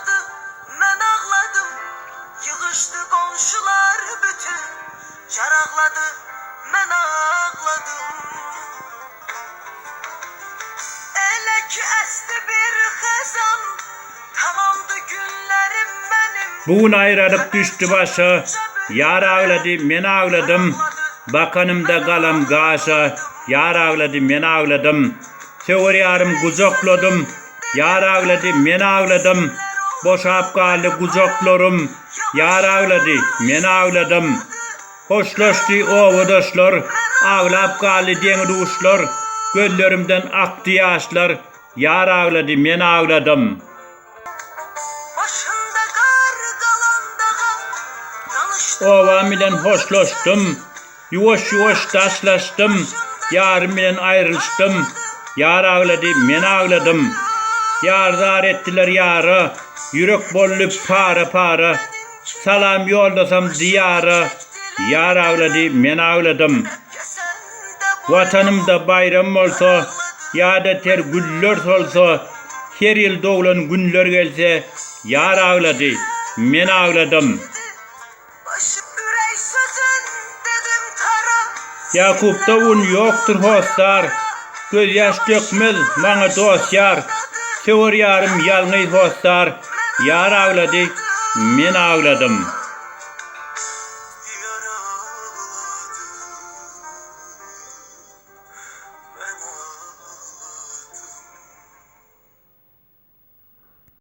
ağladı, ben ağladım. Yığıştı komşular bütün, yarakladı, ben ağladım. Elə ki əsti bir xəzan, tamamdı günlərim mənim. Bugün ayrılıp düştü başı, yar ağladı, men ağladım. Bakanımda kalam gaşa, yar ağladı, men ağladım. Sever yarım kucakladım, yar ağladı, men ağladım. Boşap kaldı kucaklarım, yar ağladı, men ağladım. Hoşlaştı ovadaşlar, ağlap kaldı denruşlar. Gözlerimden aktı yaşlar, yar ağladı, men ağladım. Başında kar kalan dağa, danıştım. Ovam ile hoşlaştım, yuvaş yuvaş taşlaştım. Yarım ile ayrılıştım, yar ağladı, men ağladım. Yardar ettiler yarı, yürek bollup para para. Salam yoldasam diyara, yar ağladı, men ağladım. Vatanımda bayram olsa, yada ter güller solsa, her yıl doğulan günler gelse, yar ağladı, men ağladım. Ürey sözün dedim tara. Yakup'ta un yoktur hostar, göz yaş dökmez bana dost yar. Sever yarım yalnız hostar, yar ağladı, men ağladım.